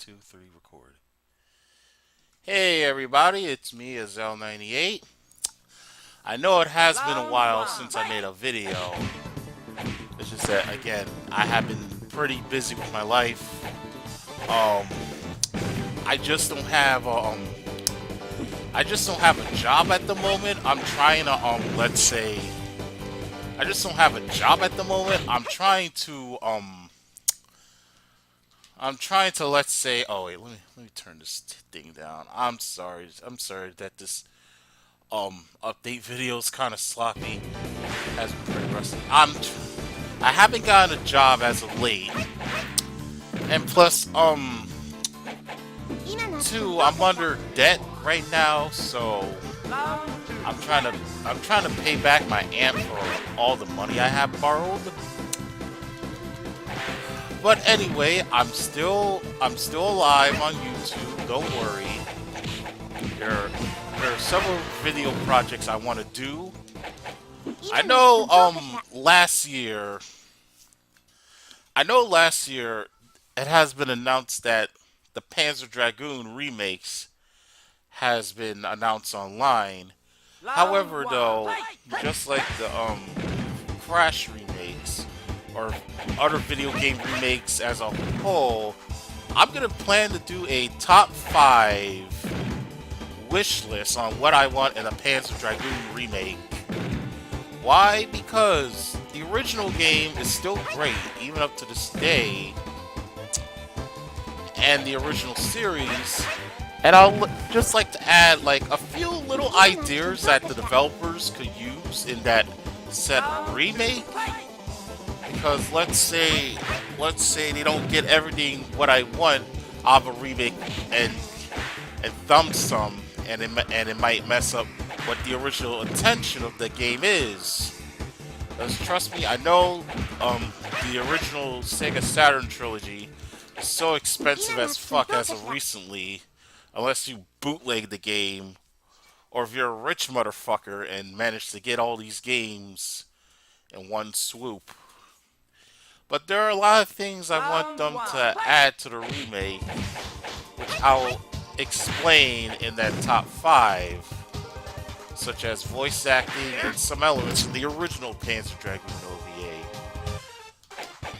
2, 3, record. Hey everybody, it's me, Azel98. I know it has been a while since I made a video. It's just that, again, I have been pretty busy with my life. Um, I just don't have, I just don't have a job at the moment. I'm trying to, let's say, I just don't have a job at the moment. I'm trying to, let's say, oh wait, let me turn this thing down. I'm sorry that this update video is kind of sloppy. Has been pretty rusty. I haven't gotten a job as of late, and plus, two, I'm under debt right now, so I'm trying to pay back my aunt for all the money I have borrowed. But anyway, I'm still alive on YouTube. Don't worry. There are several video projects I want to do. I know last year it has been announced that the Panzer Dragoon remakes has been announced online. However, though, just like the Crash remakes or other video game remakes as a whole, I'm gonna plan to do a top 5 wish list on what I want in a Panzer Dragoon remake. Why? Because the original game is still great, even up to this day, and the original series. And I'll just like to add like a few little ideas that the developers could use in that said remake. Because let's say they don't get everything what I want of a remake and thumb some, and it might mess up what the original intention of the game is. Because trust me, I know the original Sega Saturn trilogy is so expensive as fuck as of recently, unless you bootleg the game, or if you're a rich motherfucker and manage to get all these games in one swoop. But there are a lot of things I want them to add to the remake, which I'll explain in that top 5, such as voice acting and some elements from the original Panzer Dragoon OVA.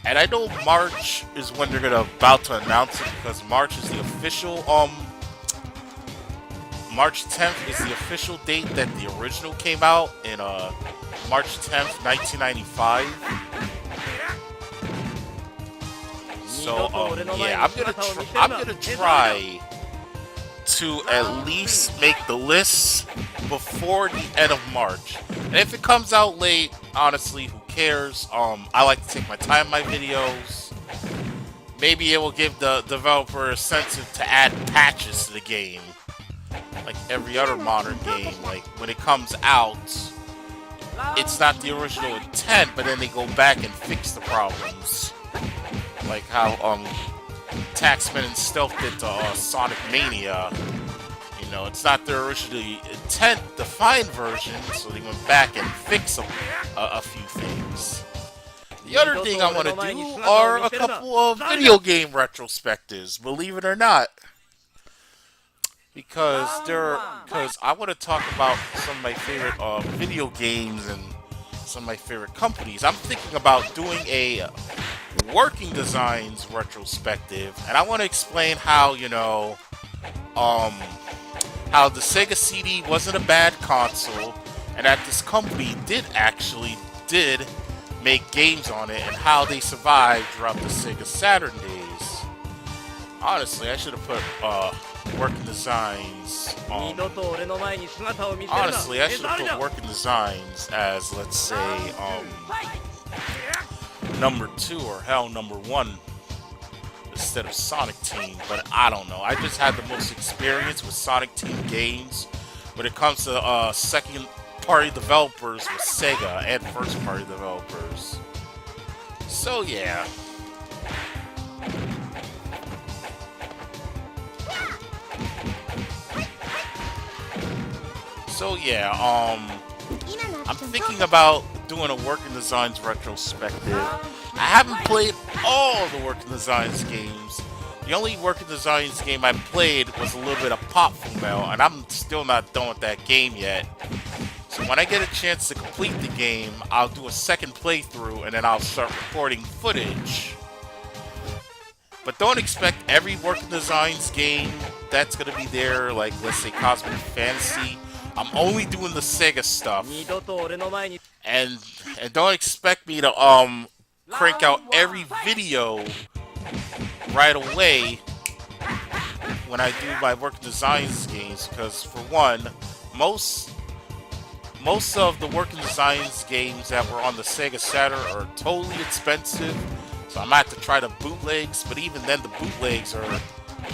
And I know March is when they're about to announce it, because March is the official March 10th is the official date that the original came out in March 10th, 1995. So yeah, I'm gonna try to at least make the list before the end of March. And if it comes out late, honestly, who cares? I like to take my time in my videos. Maybe it will give the developer a incentive to add patches to the game, like every other modern game. Like when it comes out, it's not the original intent, but then they go back and fix the problems. Like how Taxman and Stealth did to Sonic Mania. You know, it's not their original intent, defined version, so they went back and fixed a few things. The other thing I want to do are a couple of video game retrospectives, believe it or not. Because I want to talk about some of my favorite video games and some of my favorite companies. I'm thinking about doing a working designs retrospective, and I want to explain how, you know, how the Sega CD wasn't a bad console, and that this company did make games on it, and how they survived throughout the Sega Saturn days. Honestly, I should have put working designs. Honestly, I should have put working designs as, let's say, number 2 or hell number 1 instead of Sonic Team, but I don't know. I just had the most experience with Sonic Team games when it comes to second party developers with Sega and first party developers. So yeah. I'm thinking about doing a Working Designs retrospective. I haven't played all the Working Designs games, The only Working Designs game I played was a little bit of Pop Mail, and I'm still not done with that game yet. So when I get a chance to complete the game, I'll do a second playthrough, and then I'll start recording footage. But don't expect every Working Designs game that's going to be there, like, let's say, Cosmic Fantasy. I'm only doing the Sega stuff. And don't expect me to, crank out every video right away when I do my Working Designs games, because for one, most of the Working Designs games that were on the Sega Saturn are totally expensive, so I'm gonna have to try the bootlegs, but even then the bootlegs are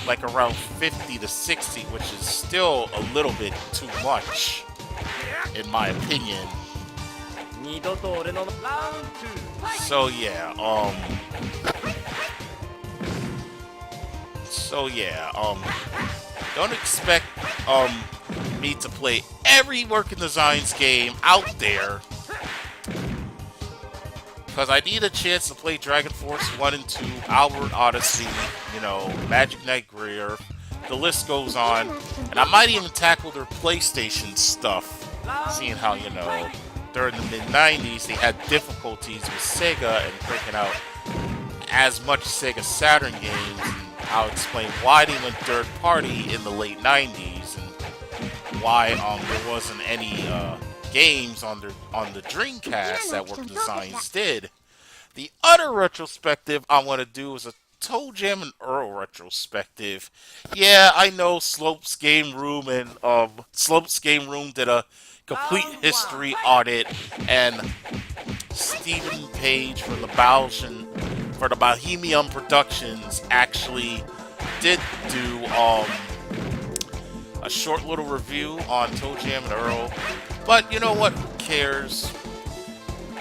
like around 50 to 60, which is still a little bit too much in my opinion. So yeah, don't expect me to play every Working Designs game out there, because I need a chance to play Dragon Force 1 and 2, Outward Odyssey, you know, Magic Knight Greer, the list goes on, and I might even tackle their PlayStation stuff, seeing how, you know, during the mid-90s they had difficulties with Sega and cranking out as much Sega Saturn games, and I'll explain why they went third party in the late 90s, and why there wasn't any games on the Dreamcast that Working Designs did. The other retrospective I want to do is a Toe Jam and Earl retrospective. Yeah, I know Slopes Game Room and Slopes Game Room did a complete history audit, and Stephen Page from the Bohemian Productions actually did do a short little review on Toe Jam and Earl. But you know what? Who cares?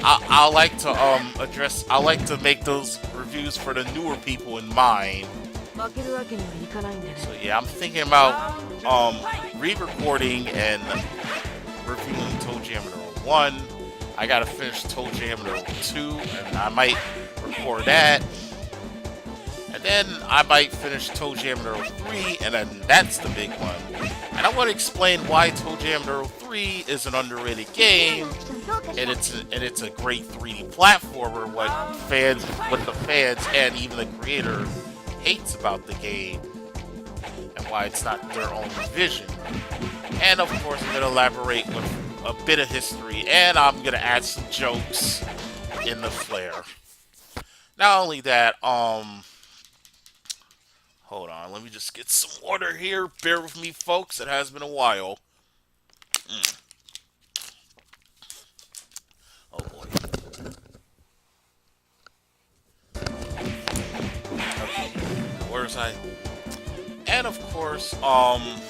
I like to make those reviews for the newer people in mind. So yeah, I'm thinking about re-recording and reviewing Toe Jam and Earl 1. I gotta finish Toe Jam and Earl 2, and I might record that. And then I might finish Toe Jam and Earl 3, and then that's the big one. And I want to explain why Toe Jam and Earl 3 is an underrated game, and it's a great 3D platformer. What the fans and even the creator hates about the game, and why it's not their own vision. And of course, I'm gonna elaborate with a bit of history, and I'm gonna add some jokes in the flair. Not only that, hold on, let me just get some water here. Bear with me, folks. It has been a while. Oh, boy. Okay, where's I? And, of course, I'm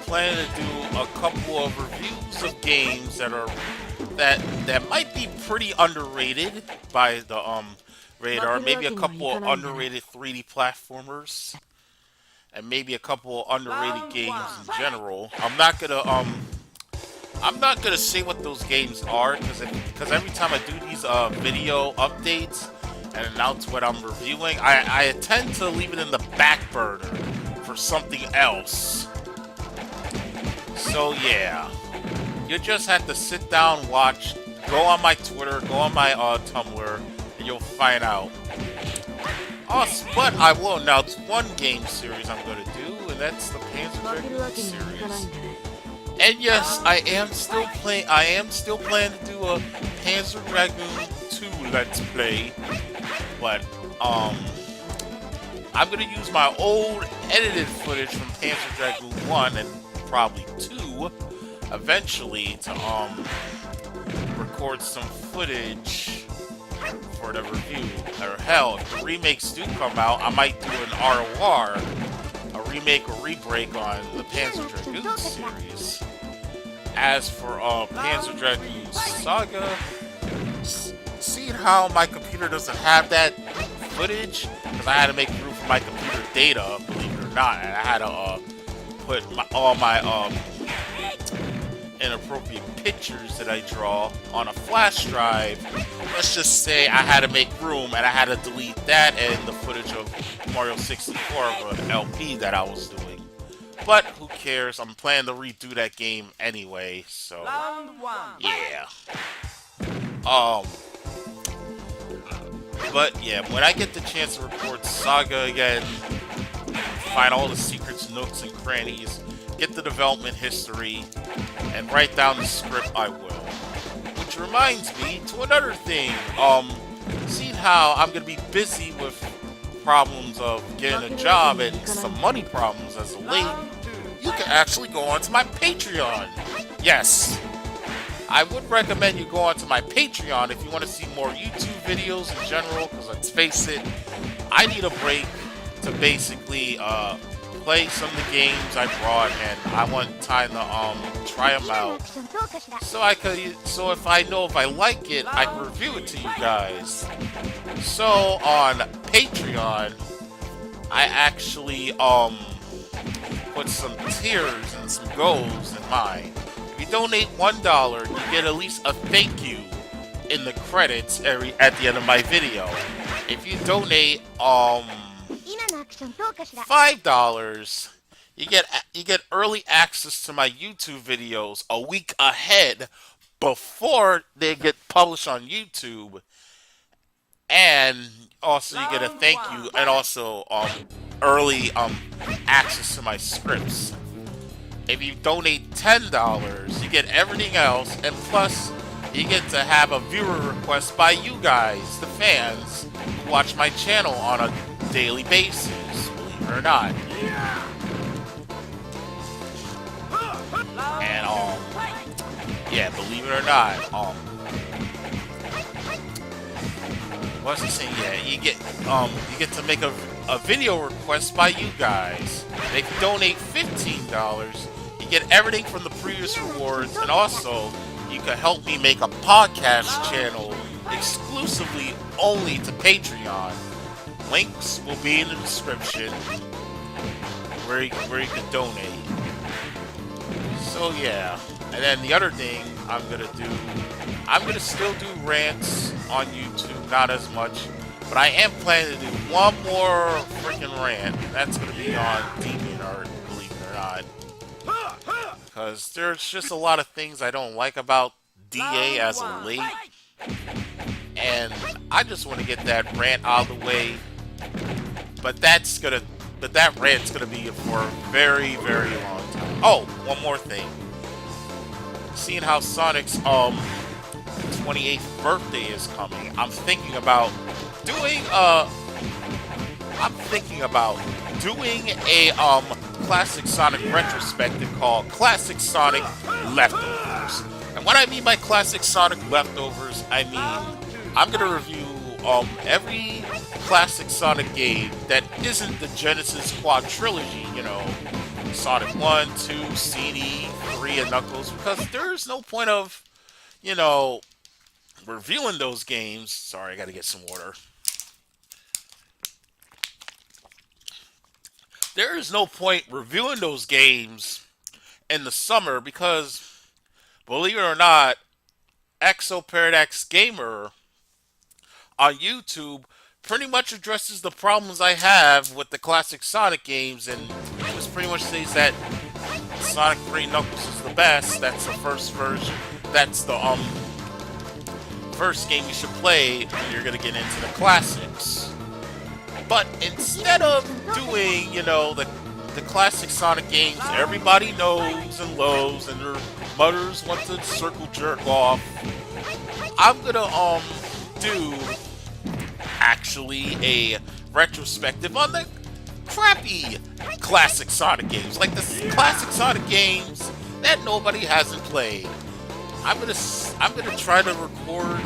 planning to do a couple of reviews of games that might be pretty underrated by the, radar, maybe a couple of underrated 3D platformers, and maybe a couple of underrated games in general. I'm not gonna say what those games are, because every time I do these video updates and announce what I'm reviewing, I tend to leave it in the back burner for something else. So yeah, you just have to sit down, watch, go on my Twitter, go on my Tumblr, and you'll find out. But I will announce one game series I'm going to do, and that's the Panzer Dragoon series. And yes, I am still planning to do a Panzer Dragoon 2 Let's Play, but I'm going to use my old edited footage from Panzer Dragoon 1 and probably 2 eventually to record some footage for the review. Or hell, if the remakes do come out, I might do an ROR, a remake or re-break on the Panzer Dragoon series. As for Panzer Dragoon Saga, seeing how my computer doesn't have that footage, because I had to make room for my computer data, believe it or not, and I had to put all my inappropriate pictures that I draw on a flash drive. Let's just say I had to make room and I had to delete that and the footage of Mario 64 of an LP that I was doing. But who cares? I'm planning to redo that game anyway, so yeah. But yeah, when I get the chance to record Saga again, find all the secrets, nooks, and crannies, get the development history, and write down the script, I will. Which reminds me to another thing. Seeing how I'm gonna be busy with problems of getting a job and some money problems as of late, you can actually go onto my Patreon. Yes, I would recommend you go onto my Patreon if you want to see more YouTube videos in general, because let's face it, I need a break to basically play some of the games I brought, and I want time to try them out. So if I know if I like it, I can review it to you guys. So on Patreon, I actually put some tiers and some goals in mind. If you donate $1, you get at least a thank you in the credits at the end of my video. If you donate $5, you get early access to my YouTube videos a week ahead before they get published on YouTube, and also you get a thank you and also early access to my scripts. If you donate $10, you get everything else, and plus you get to have a viewer request by you guys, the fans, who watch my channel on a daily basis, believe it or not. And yeah, believe it or not, what's he saying? Yeah, you get to make a video request by you guys. And if you donate $15, you get everything from the previous rewards, and also you can help me make a podcast channel exclusively only to Patreon. Links will be in the description where you can donate. So yeah, and then the other thing I'm gonna still do rants on YouTube, not as much, but I am planning to do one more freaking rant. That's gonna be on DeviantArt, believe it or not, because there's just a lot of things I don't like about DA as of late, and I just want to get that rant out of the way. But that rant's gonna be for a very, very long time. Oh, one more thing. Seeing how Sonic's 28th birthday is coming, I'm thinking about doing a classic Sonic retrospective called Classic Sonic Leftovers. And what I mean by Classic Sonic Leftovers, I mean I'm gonna review every classic Sonic game that isn't the Genesis Quad Trilogy, you know, Sonic 1, 2, CD, 3, and Knuckles, because there's no point of, you know, reviewing those games. Sorry, I gotta get some water. There is no point reviewing those games in the summer because, believe it or not, Exoparadox Gamer on YouTube pretty much addresses the problems I have with the classic Sonic games, and just pretty much says that Sonic 3 Knuckles is the best. That's the first version. That's the first game you should play when you're gonna get into the classics. But instead of doing, you know, the classic Sonic games everybody knows and loves and their mothers want to circle jerk off, I'm gonna do actually a retrospective on the crappy classic Sonic games, like the classic Sonic games that nobody hasn't played. I'm gonna try to record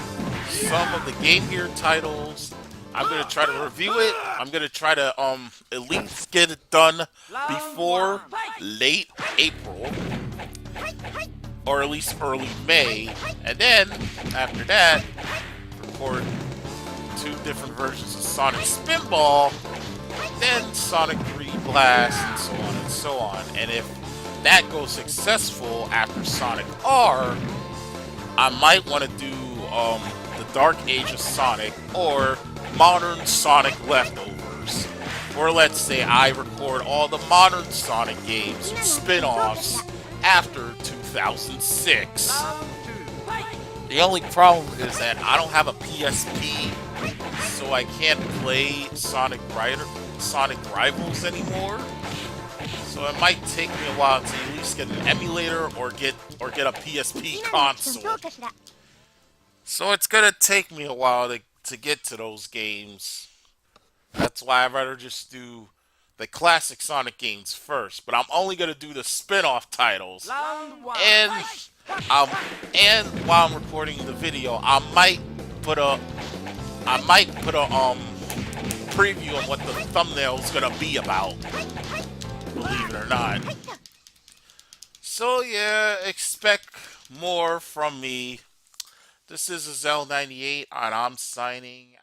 some of the Game Gear titles. I'm gonna try to review it. I'm gonna try to at least get it done before late April, or at least early May, and then after that record 2 different versions of Sonic Spinball, then Sonic 3 Blast, and so on and so on. And if that goes successful after Sonic R, I might want to do the Dark Age of Sonic or Modern Sonic Leftovers. Or let's say I record all the modern Sonic games and spin-offs after 2006. The only problem is that I don't have a PSP, so I can't play Sonic Rivals anymore. So it might take me a while to at least get an emulator or get a PSP console. So it's gonna take me a while to get to those games. That's why I'd rather just do the classic Sonic games first. But I'm only gonna do the spin-off titles. And and while I'm recording the video, I might put a preview on what the thumbnail's gonna be about. Believe it or not. So yeah, expect more from me. This is Azel98, and I'm signing